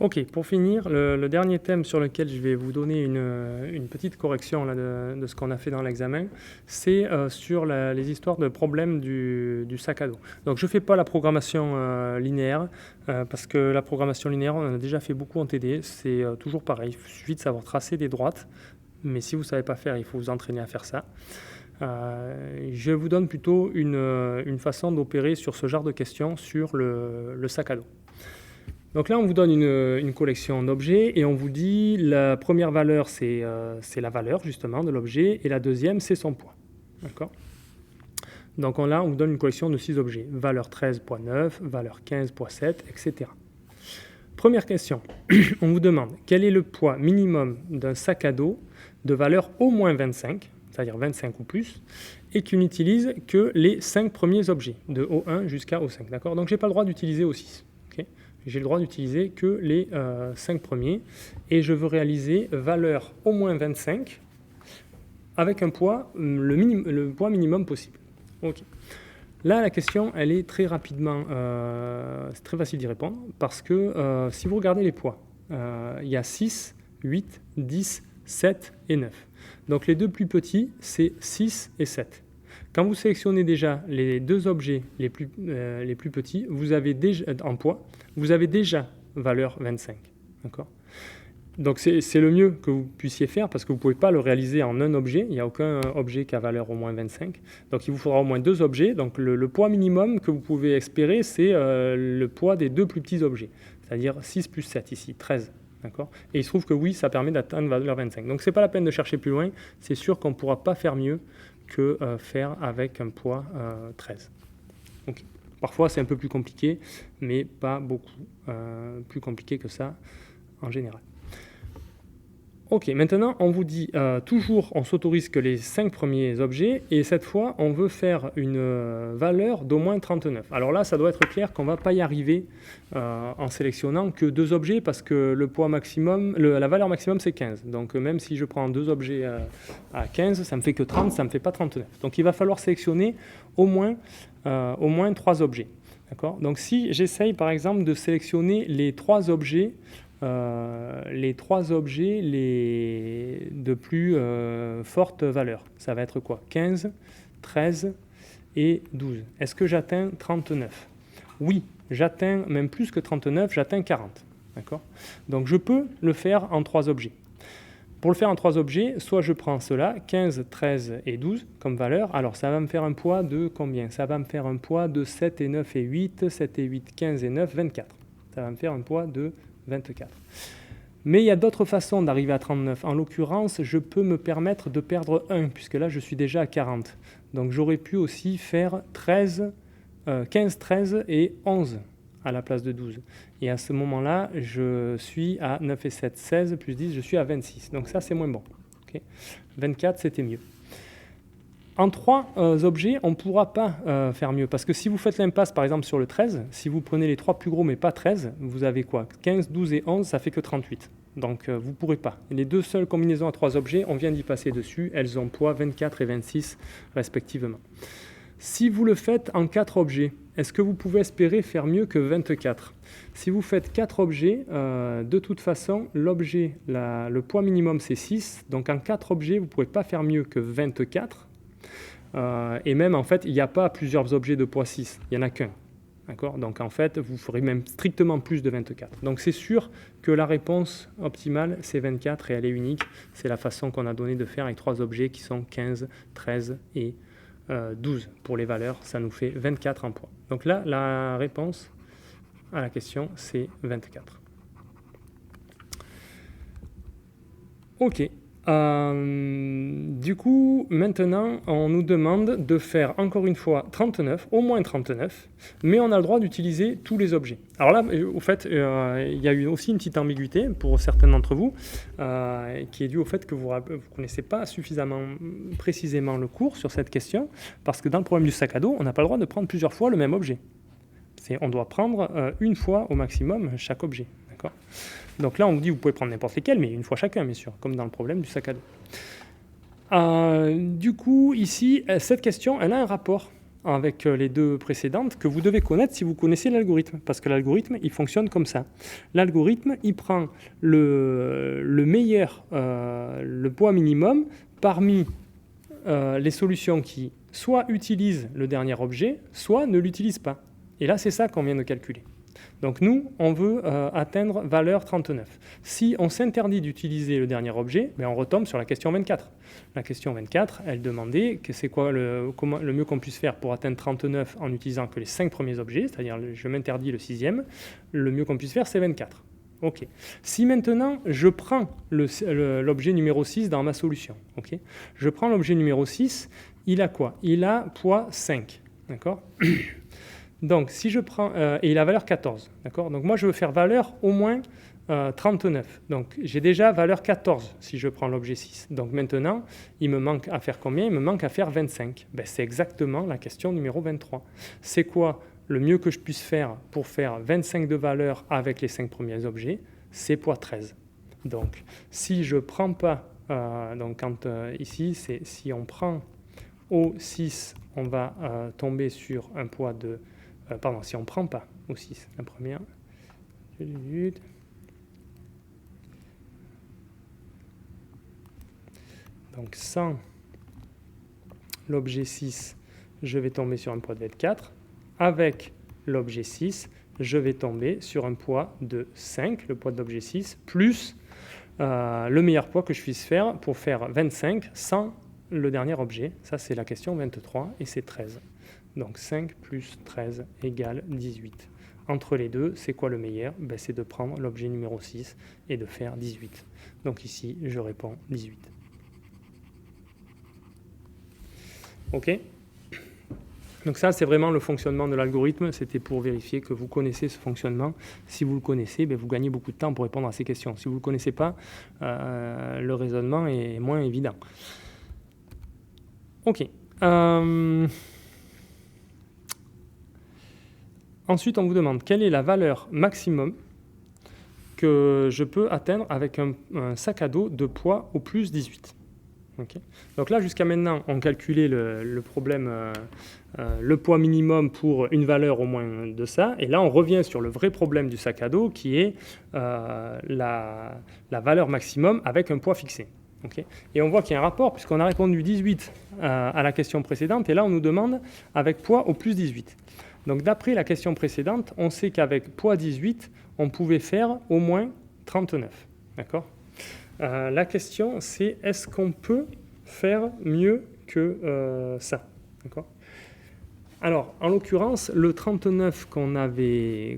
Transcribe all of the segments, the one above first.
Ok, pour finir, le dernier thème sur lequel je vais vous donner une petite correction là, de ce qu'on a fait dans l'examen, c'est sur les histoires de problèmes du sac à dos. Donc je ne fais pas la programmation linéaire, parce que la programmation linéaire, on en a déjà fait beaucoup en TD, c'est toujours pareil, il suffit de savoir tracer des droites, mais si vous ne savez pas faire, il faut vous entraîner à faire ça. Je vous donne plutôt une façon d'opérer sur ce genre de questions sur le sac à dos. Donc là, on vous donne une collection d'objets et on vous dit la première valeur, c'est la valeur justement de l'objet et la deuxième, c'est son poids. D'accord ? Donc là, on vous donne une collection de 6 objets. Valeur 13.9, valeur 15.7, etc. Première question, on vous demande quel est le poids minimum d'un sac à dos de valeur au moins 25, c'est-à-dire 25 ou plus, et qui n'utilise que les 5 premiers objets, de O1 jusqu'à O5. D'accord ? Donc je n'ai pas le droit d'utiliser O6. Okay ? J'ai le droit d'utiliser que les 5 premiers, et je veux réaliser valeur au moins 25 avec un poids, le poids minimum possible. Okay. Là, la question, elle est très rapidement, c'est très facile d'y répondre, parce que si vous regardez les poids, il y a 6, 8, 10, 7 et 9. Donc les deux plus petits, c'est 6 et 7. Quand vous sélectionnez déjà les deux objets les plus petits, vous avez déjà, en poids, vous avez déjà valeur 25. D'accord ? Donc c'est le mieux que vous puissiez faire parce que vous ne pouvez pas le réaliser en un objet. Il n'y a aucun objet qui a valeur au moins 25. Donc il vous faudra au moins 2 objets. Donc le poids minimum que vous pouvez espérer, c'est le poids des 2 plus petits objets. C'est-à-dire 6 plus 7 ici, 13. D'accord ? Et il se trouve que oui, ça permet d'atteindre valeur 25. Donc ce n'est pas la peine de chercher plus loin. C'est sûr qu'on ne pourra pas faire mieux que faire avec un poids 13. Okay. Parfois c'est un peu plus compliqué, mais pas beaucoup plus compliqué que ça en général. Ok, maintenant on vous dit toujours on s'autorise que les 5 premiers objets et cette fois on veut faire une valeur d'au moins 39. Alors là ça doit être clair qu'on ne va pas y arriver en sélectionnant que 2 objets parce que le poids maximum, la valeur maximum c'est 15. Donc même si je prends 2 objets à 15, ça ne me fait que 30, ça ne me fait pas 39. Donc il va falloir sélectionner au moins 3 objets. D'accord ? Donc si j'essaye par exemple de sélectionner les 3 objets de plus forte valeur. Ça va être quoi ? 15, 13 et 12. Est-ce que j'atteins 39 ? Oui, j'atteins même plus que 39, j'atteins 40. D'accord ? Donc je peux le faire en 3 objets. Pour le faire en 3 objets, soit je prends cela, 15, 13 et 12 comme valeur. Alors ça va me faire un poids de combien ? Ça va me faire un poids de 7 et 9 et 8, 7 et 8, 15 et 9, 24. Ça va me faire un poids de 24. Mais il y a d'autres façons d'arriver à 39. En l'occurrence, je peux me permettre de perdre 1, puisque là, je suis déjà à 40. Donc, j'aurais pu aussi faire 15, 13 et 11 à la place de 12. Et à ce moment-là, je suis à 9 et 7, 16, plus 10, je suis à 26. Donc ça, c'est moins bon. Okay. 24, c'était mieux. En 3 objets, on ne pourra pas faire mieux. Parce que si vous faites l'impasse, par exemple, sur le 13, si vous prenez les 3 plus gros, mais pas 13, vous avez quoi ? 15, 12 et 11, ça fait que 38. Donc, vous ne pourrez pas. Les 2 seules combinaisons à 3 objets, on vient d'y passer dessus. Elles ont poids 24 et 26, respectivement. Si vous le faites en 4 objets, est-ce que vous pouvez espérer faire mieux que 24 ? Si vous faites 4 objets, de toute façon, le poids minimum, c'est 6. Donc, en 4 objets, vous ne pourrez pas faire mieux que 24. Et même en fait il n'y a pas plusieurs objets de poids 6, il n'y en a qu'un. D'accord ? Donc en fait vous ferez même strictement plus de 24. Donc c'est sûr que la réponse optimale c'est 24 et elle est unique. C'est la façon qu'on a donné de faire avec 3 objets qui sont 15, 13 et 12 pour les valeurs. Ça nous fait 24 en poids. Donc là la réponse à la question c'est 24. Ok. Du coup, maintenant, on nous demande de faire encore une fois 39, au moins 39, mais on a le droit d'utiliser tous les objets. Alors là, au fait, il y a eu aussi une petite ambiguïté pour certains d'entre vous, qui est due au fait que vous ne connaissez pas suffisamment précisément le cours sur cette question, parce que dans le problème du sac à dos, on n'a pas le droit de prendre plusieurs fois le même objet. On doit prendre une fois au maximum chaque objet. D'accord ? Donc là, on vous dit, vous pouvez prendre n'importe lesquels, mais une fois chacun, bien sûr, comme dans le problème du sac à dos. Du coup, ici, cette question, elle a un rapport avec les deux précédentes que vous devez connaître si vous connaissez l'algorithme, parce que l'algorithme, il fonctionne comme ça. L'algorithme, il prend le meilleur, le poids minimum parmi les solutions qui soit utilisent le dernier objet, soit ne l'utilisent pas. Et là, c'est ça qu'on vient de calculer. Donc nous, on veut atteindre valeur 39. Si on s'interdit d'utiliser le dernier objet, ben on retombe sur la question 24. La question 24, elle demandait que c'est quoi le mieux qu'on puisse faire pour atteindre 39 en utilisant que les 5 premiers objets, c'est-à-dire je m'interdis le 6e, le mieux qu'on puisse faire, c'est 24. Ok. Si maintenant, je prends l'objet numéro 6 dans ma solution, ok, je prends l'objet numéro 6, il a quoi? Il a poids 5, d'accord? Donc, si je prends... et il a valeur 14, d'accord? Donc, moi, je veux faire valeur au moins 39. Donc, j'ai déjà valeur 14 si je prends l'objet 6. Donc, maintenant, il me manque à faire combien? Il me manque à faire 25. Ben, c'est exactement la question numéro 23. C'est quoi le mieux que je puisse faire pour faire 25 de valeur avec les 5 premiers objets? C'est poids 13. Donc, si je ne prends pas... donc, ici, c'est si on prend au 6, on va tomber sur un poids de... pardon, si on ne prend pas au 6, la première. Donc sans l'objet 6, je vais tomber sur un poids de 24. Avec l'objet 6, je vais tomber sur un poids de 5, le poids de l'objet 6, plus le meilleur poids que je puisse faire pour faire 25 sans le dernier objet. Ça, c'est la question 23 et c'est 13. Donc 5 plus 13 égale 18. Entre les deux, c'est quoi le meilleur? Ben, c'est de prendre l'objet numéro 6 et de faire 18. Donc ici, je réponds 18. OK? Donc ça, c'est vraiment le fonctionnement de l'algorithme. C'était pour vérifier que vous connaissez ce fonctionnement. Si vous le connaissez, ben, vous gagnez beaucoup de temps pour répondre à ces questions. Si vous ne le connaissez pas, le raisonnement est moins évident. OK. Ensuite, on vous demande quelle est la valeur maximum que je peux atteindre avec un sac à dos de poids au plus 18. Okay. Donc là, jusqu'à maintenant, on calculait le problème, le poids minimum pour une valeur au moins de ça. Et là, on revient sur le vrai problème du sac à dos qui est la valeur maximum avec un poids fixé. Okay. Et on voit qu'il y a un rapport puisqu'on a répondu 18 à la question précédente. Et là, on nous demande avec poids au plus 18. Donc d'après la question précédente, on sait qu'avec poids 18, on pouvait faire au moins 39. D'accord ? La question, c'est est-ce qu'on peut faire mieux que ça? D'accord ? Alors, en l'occurrence, le 39 qu'on avait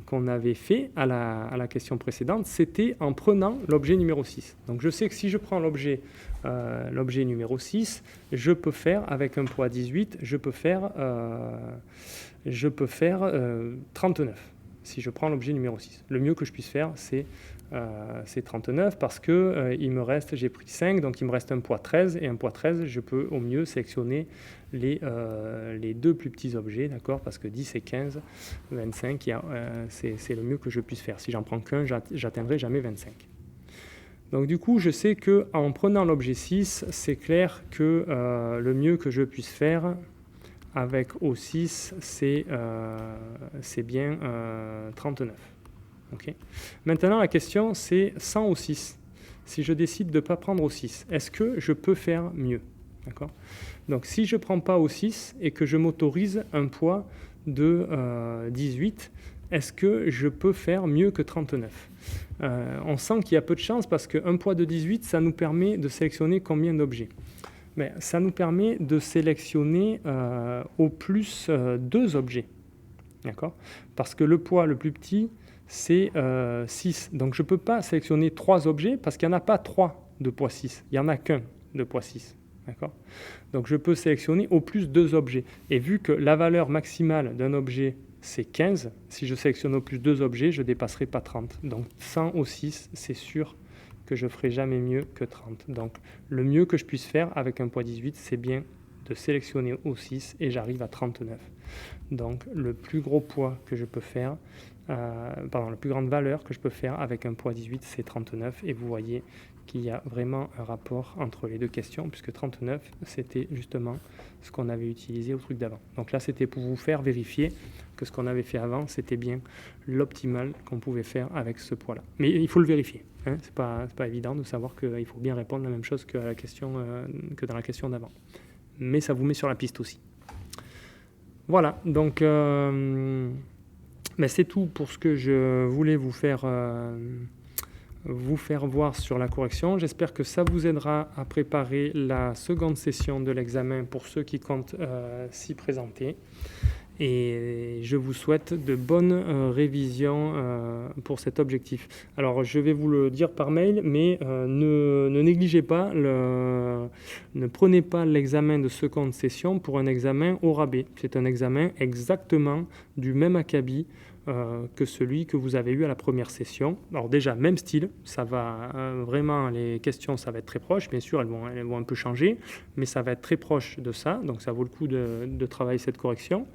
fait à la question précédente, c'était en prenant l'objet numéro 6. Donc je sais que si je prends l'objet numéro 6, je peux faire, avec un poids 18, je peux faire 39, si je prends l'objet numéro 6. Le mieux que je puisse faire, c'est 39 parce que j'ai pris 5, donc il me reste un poids 13, et un poids 13, je peux au mieux sélectionner les deux plus petits objets, d'accord, parce que 10 et 15, 25, c'est le mieux que je puisse faire. Si j'en prends qu'un, j'atteindrai jamais 25. Donc du coup, je sais qu'en prenant l'objet 6, c'est clair que le mieux que je puisse faire avec O6, c'est bien 39. Okay. Maintenant, la question, c'est sans O6. Si je décide de ne pas prendre O6, est-ce que je peux faire mieux? D'accord. Donc, si je ne prends pas O6 et que je m'autorise un poids de 18, est-ce que je peux faire mieux que 39? On sent qu'il y a peu de chance parce qu'un poids de 18, ça nous permet de sélectionner combien d'objets? Mais ça nous permet de sélectionner au plus 2 objets. D'accord? Parce que le poids le plus petit, c'est 6. Donc je ne peux pas sélectionner 3 objets parce qu'il n'y en a pas 3 de poids 6. Il n'y en a qu'un de poids 6. D'accord? Donc je peux sélectionner au plus 2 objets. Et vu que la valeur maximale d'un objet, c'est 15, si je sélectionne au plus 2 objets, je ne dépasserai pas 30. Donc 100 au 6, c'est sûr que je ne ferai jamais mieux que 30. Donc le mieux que je puisse faire avec un poids 18, c'est bien de sélectionner au 6 et j'arrive à 39. Donc le plus gros poids que je peux faire la plus grande valeur que je peux faire avec un poids 18, c'est 39. Et vous voyez qu'il y a vraiment un rapport entre les deux questions, puisque 39, c'était justement ce qu'on avait utilisé au truc d'avant. Donc là, c'était pour vous faire vérifier que ce qu'on avait fait avant, c'était bien l'optimal qu'on pouvait faire avec ce poids-là. Mais il faut le vérifier. Hein. C'est pas évident de savoir qu'il faut bien répondre la même chose que, que dans la question d'avant. Mais ça vous met sur la piste aussi. Voilà, donc c'est tout pour ce que je voulais vous faire voir sur la correction. J'espère que ça vous aidera à préparer la seconde session de l'examen pour ceux qui comptent s'y présenter. Et je vous souhaite de bonnes révisions pour cet objectif. Alors, je vais vous le dire par mail, mais ne négligez pas, ne prenez pas l'examen de seconde session pour un examen au rabais. C'est un examen exactement du même acabit que celui que vous avez eu à la première session. Alors déjà, même style, ça va vraiment, les questions, ça va être très proche. Bien sûr, elles vont un peu changer, mais ça va être très proche de ça. Donc ça vaut le coup de travailler cette correction.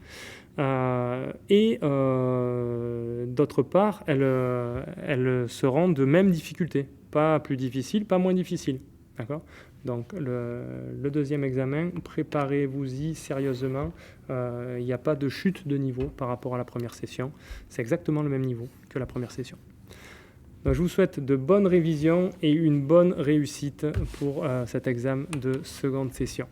D'autre part, elles seront de même difficulté, pas plus difficile, pas moins difficile. D'accord ? Donc le deuxième examen, préparez-vous-y sérieusement. Il n'y a pas de chute de niveau par rapport à la première session. C'est exactement le même niveau que la première session. Donc, je vous souhaite de bonnes révisions et une bonne réussite pour cet examen de seconde session.